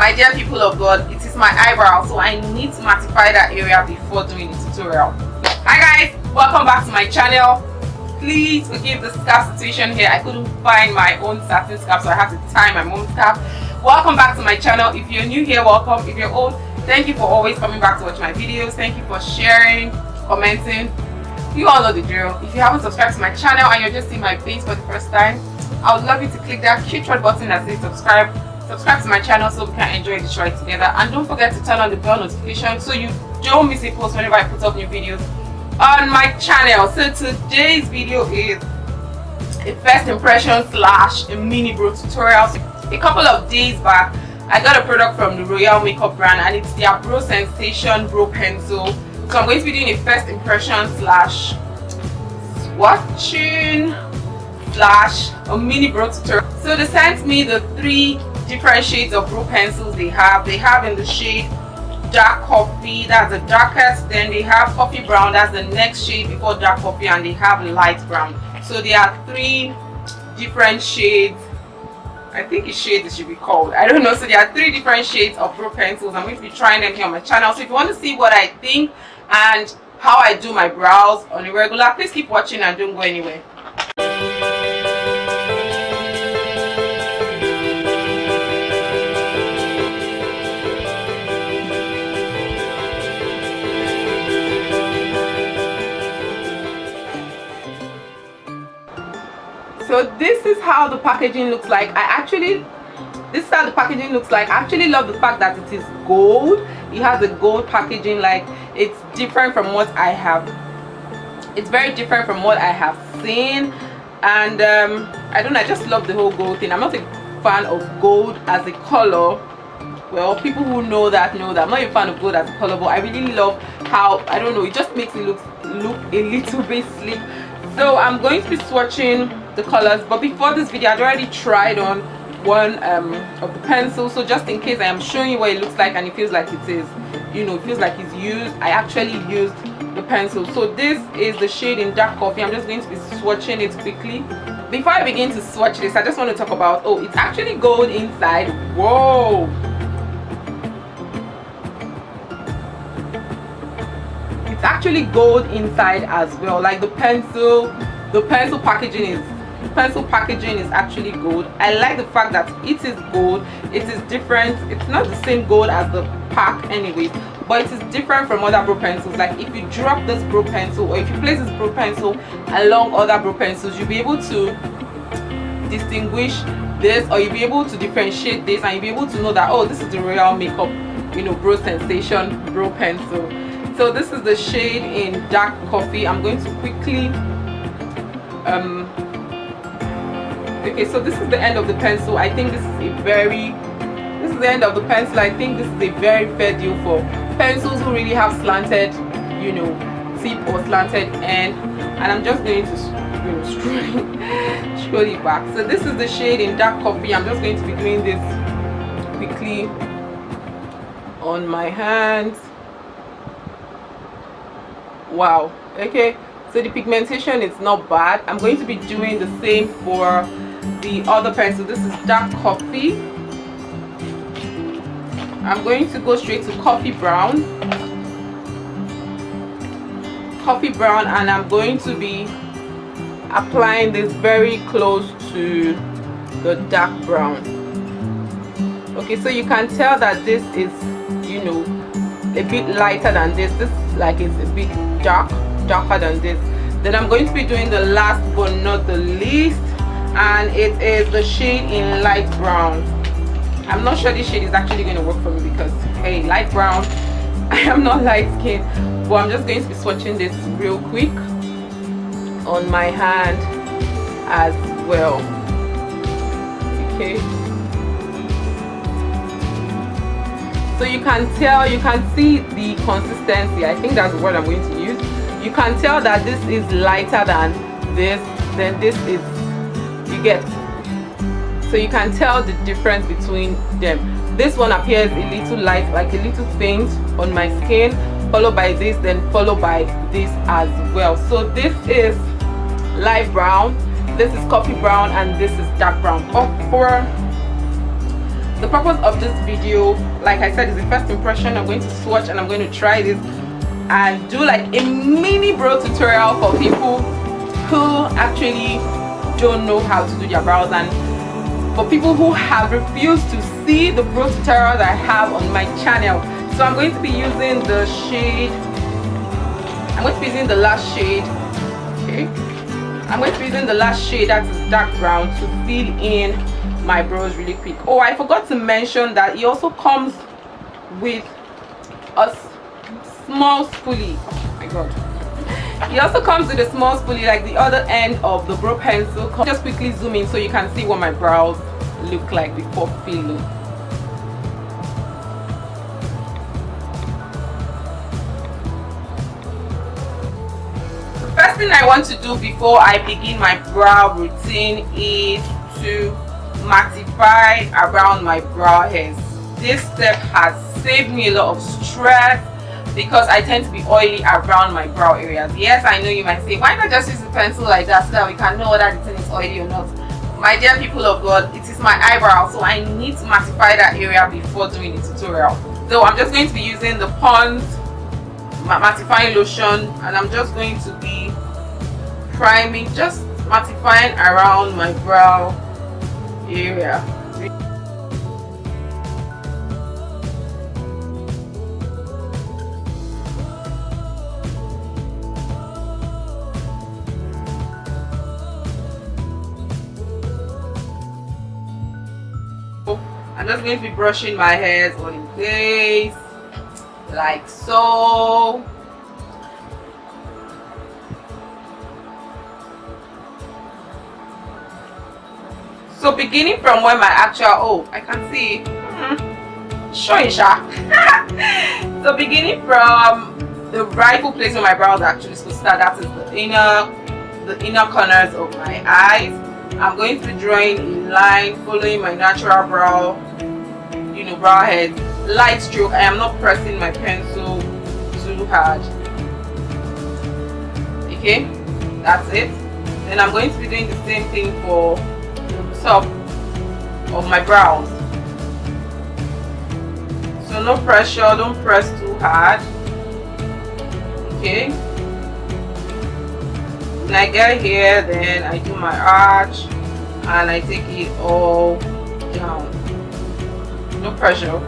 My dear people of God, it is my eyebrow, so I need to mattify that area before doing the tutorial. Hi guys, welcome back to my channel. Please forgive the scarf situation here. I couldn't find my own satin scarf, so I have to tie my mom's scarf. Welcome back to my channel. If you're new here, welcome. If you're old, thank you for always coming back to watch my videos. Thank you for sharing, commenting. You all know the drill. If you haven't subscribed to my channel and you're just seeing my face for the first time, I would love you to click that cute red button that says subscribe. Subscribe to my channel so we can enjoy the show together, and don't forget to turn on the bell notification so you don't miss a post whenever I put up new videos on my channel. So today's video is a first impression slash a mini brow tutorial. A couple of days back I got a product from the Royale makeup brand, and it's their Brow Sensation brow pencil. So I'm going to be doing a first impression slash swatching slash a mini brow tutorial. So they sent me the 3 different shades of brow pencils they have. They have in the shade dark coffee, that's the darkest. Then they have coffee brown, that's the next shade before dark coffee, and they have light brown. So there are 3 different shades. I think it's shades it should be called, I don't know. So there are 3 different shades of brow pencils. I'm going to be trying them here on my channel. So if you want to see what I think and how I do my brows on a regular, please keep watching and don't go anywhere. So this is how the packaging looks like. This is how the packaging looks like. I actually love the fact that it is gold. It has a gold packaging. Like, it's different from what I have. It's very different from what I have seen, and I don't know, I just love the whole gold thing. I'm not a fan of gold as a color. Well, people who know that know that I'm not a fan of gold as a color, but I really love how, I don't know, it just makes it look a little bit sleek. So I'm going to be swatching the colors, but before this video I'd already tried on one of the pencils, so just in case I am showing you what it looks like and it feels like it is, you know, it feels like it's used. I actually used the pencil. So this is the shade in dark coffee. I'm just going to be swatching it quickly. Before I begin to swatch this, I just want to talk about, oh, it's actually gold inside. Whoa, it's actually gold inside as well. Like the pencil packaging is actually gold. I like the fact that it is gold. It is different. It's not the same gold as the pack anyway, but it is different from other brow pencils. Like, if you drop this brow pencil, or if you place this brow pencil along other brow pencils, you'll be able to distinguish this, or you'll be able to differentiate this, and you'll be able to know that, oh, this is the Royale makeup, you know, Brow Sensation brow pencil. So this is the shade in dark coffee. I'm going to quickly okay, so this is the end of the pencil. I think this is the end of the pencil. I think this is a very fair deal for pencils who really have slanted, you know, tip or slanted end. And I'm just going to, you know, scroll it back. So this is the shade in dark coffee. I'm just going to be doing this quickly on my hands. Wow. Okay, so the pigmentation is not bad. I'm going to be doing the same for the other pencil. This is dark coffee. I'm going to go straight to coffee brown, and I'm going to be applying this very close to the dark brown. Okay, so you can tell that this is, you know, a bit lighter than this. This, like, is a bit darker than this. Then I'm going to be doing the last but not the least, and it is the shade in light brown. I'm not sure this shade is actually going to work for me because, hey, light brown, I am not light skinned, but I'm just going to be swatching this real quick on my hand as well. Okay, so you can tell, you can see the consistency. I think that's the word I'm going to use. You can tell that this is lighter than this, then this is, you get, so you can tell the difference between them. This one appears a little light, like a little faint on my skin, followed by this, then followed by this as well. So this is light brown, this is coffee brown, and this is dark brown. But for the purpose of this video, like I said, is a first impression. I'm going to swatch and I'm going to try this and do like a mini brow tutorial for people who actually don't know how to do their brows, and for people who have refused to see the brow tutorials I have on my channel. So I'm going to be using the shade, I'm going to be using the last shade, okay, I'm going to be using the last shade, that is dark brown, to fill in my brows really quick. Oh, I forgot to mention that it also comes with a small spoolie. Oh my god, it also comes with a small spoolie like the other end of the brow pencil. Just quickly zoom in so you can see what my brows look like before filling. The first thing I want to do before I begin my brow routine is to mattify around my brow hairs. This step has saved me a lot of stress because I tend to be oily around my brow areas. Yes, I know you might say, why not just use a pencil like that so that we can know whether the thing is oily or not? My dear people of God, it is my eyebrow, so I need to mattify that area before doing the tutorial. So I'm just going to be using the Pond's mattifying lotion, and I'm just going to be priming, just mattifying around my brow area. I'm just going to be brushing my hairs all in place, like so. So beginning from where my actual, oh, I can see, showing sharp. So beginning from the rightful place where my brows are actually supposed to start, that is the inner corners of my eyes. I'm going to be drawing a line following my natural brow, brow head, light stroke. I am not pressing my pencil too hard. Okay, that's it. Then I'm going to be doing the same thing for the top of my brows. So no pressure, don't press too hard. Okay. When I get here, then I do my arch and I take it all down. No pressure.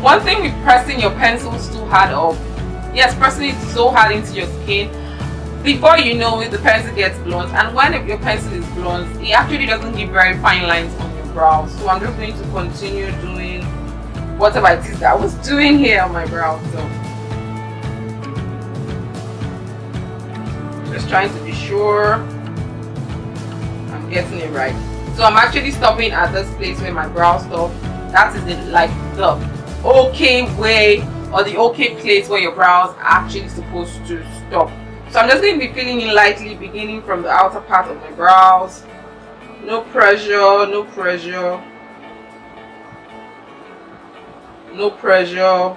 One thing with pressing your pencils too hard up, yes, pressing it so hard into your skin, before you know it, the pencil gets blunt, and when your pencil is blunt, it actually doesn't give very fine lines on your brows. So I'm just going to continue doing whatever it is that I was doing here on my brows. So just trying to be sure I'm getting it right. So I'm actually stopping at this place where my brow stop. That is the okay way, or the okay place where your brows are actually supposed to stop. So I'm just going to be filling in lightly, beginning from the outer part of my brows. No pressure, no pressure, no pressure.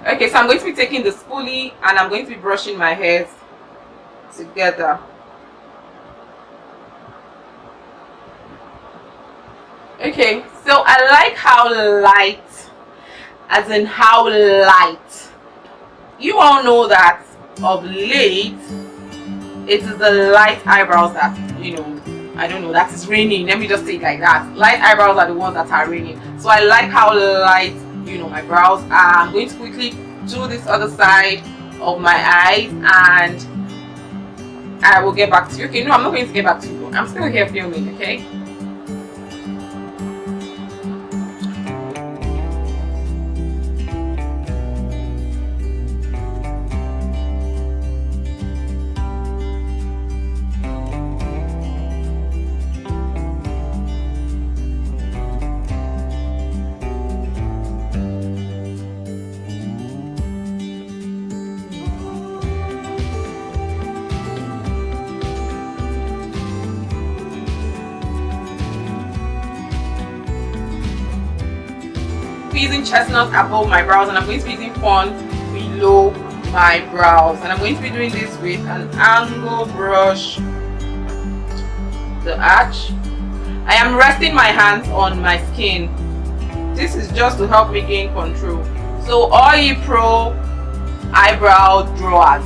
Okay, so I'm going to be taking the spoolie and I'm going to be brushing my hairs together. Okay, so I like how light, as in how light. You all know that of late, it is the light eyebrows that, I don't know, that is raining. Let me just say it like that. Light eyebrows are the ones that are raining. So I like how light, my brows are. I'm going to quickly do this other side of my eyes and I will get back to you. Okay, no, I'm not going to get back to you. I'm still here filming, okay? Using chestnut above my brows, and I'm going to be using fawn below my brows, and I'm going to be doing this with an angle brush. The arch. I am resting my hands on my skin. This is just to help me gain control. So all you pro eyebrow drawers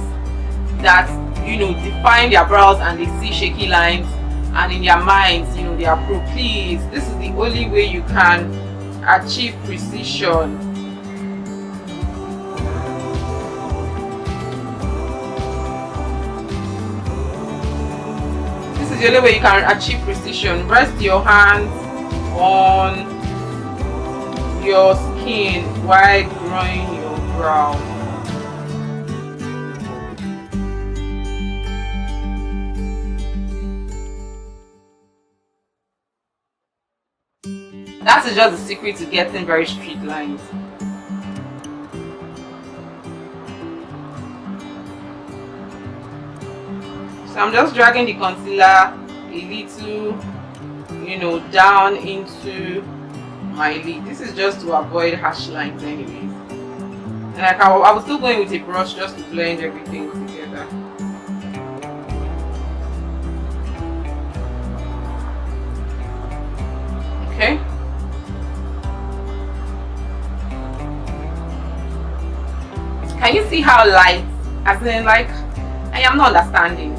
that define their brows and they see shaky lines and in their minds they are pro, please, this is the only way you can achieve precision. This is the only way you can achieve precision. Rest your hands on your skin while drawing your brow. That is just the secret to getting very straight lines. So I'm just dragging the concealer a little, down into my lid. This is just to avoid harsh lines anyways. And I was still going with a brush just to blend everything together. Okay. Can you see how light? As in, like, I am not understanding.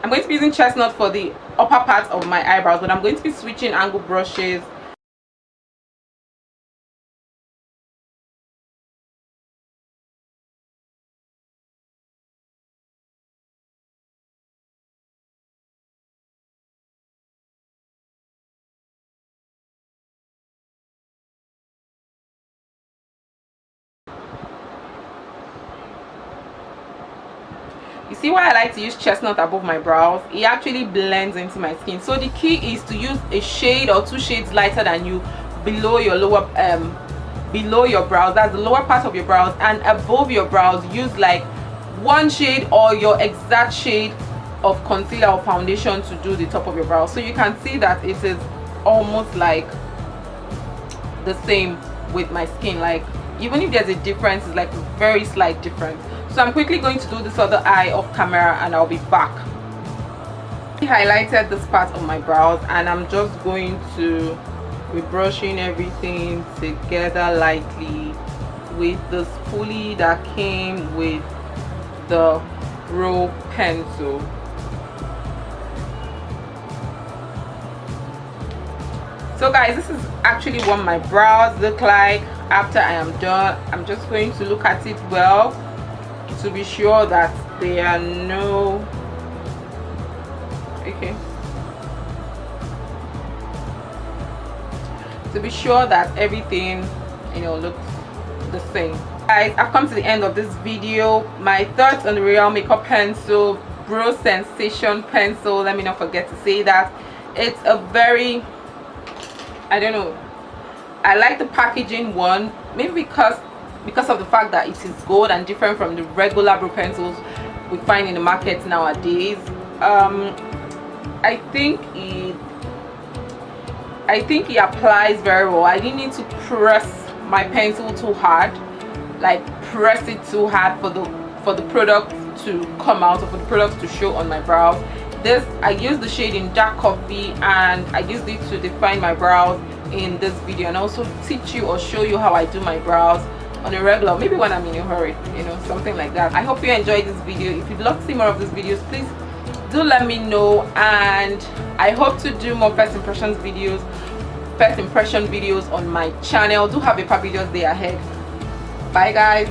I'm going to be using chestnut for the upper part of my eyebrows, but I'm going to be switching angle brushes. You see why I like to use chestnut above my brows? It actually blends into my skin. So the key is to use a shade or 2 shades lighter than you below your below your brows. That's the lower part of your brows, and above your brows use like 1 shade or your exact shade of concealer or foundation to do the top of your brows. So you can see that it is almost like the same with my skin. Like, even if there's a difference, it's like a very slight difference. So I'm quickly going to do this other eye off camera and I'll be back. I highlighted this part of my brows and I'm just going to be brushing everything together lightly with the spoolie that came with the Royale pencil. So guys, this is actually what my brows look like after I am done. I'm just going to look at it well to be sure that there are no to be sure that everything looks the same. Guys, I've come to the end of this video. My thoughts on the Royale makeup pencil, Brow Sensation pencil. Let me not forget to say that it's a very, I don't know, I like the packaging one, maybe because of the fact that it is gold and different from the regular brow pencils. we find in the market nowadays. I think it applies very well. I didn't need to press my pencil too hard, like press it too hard for the product to come out, or for the product to show on my brows. This, I used the shade in dark coffee, and I used it to define my brows in this video, and also teach you or show you how I do my brows on a regular, maybe when I'm in a hurry, you know, something like that. I hope you enjoyed this video. If you'd love to see more of these videos, please do let me know, and I hope to do more first impression videos on my channel. Do have a fabulous day ahead. Bye guys.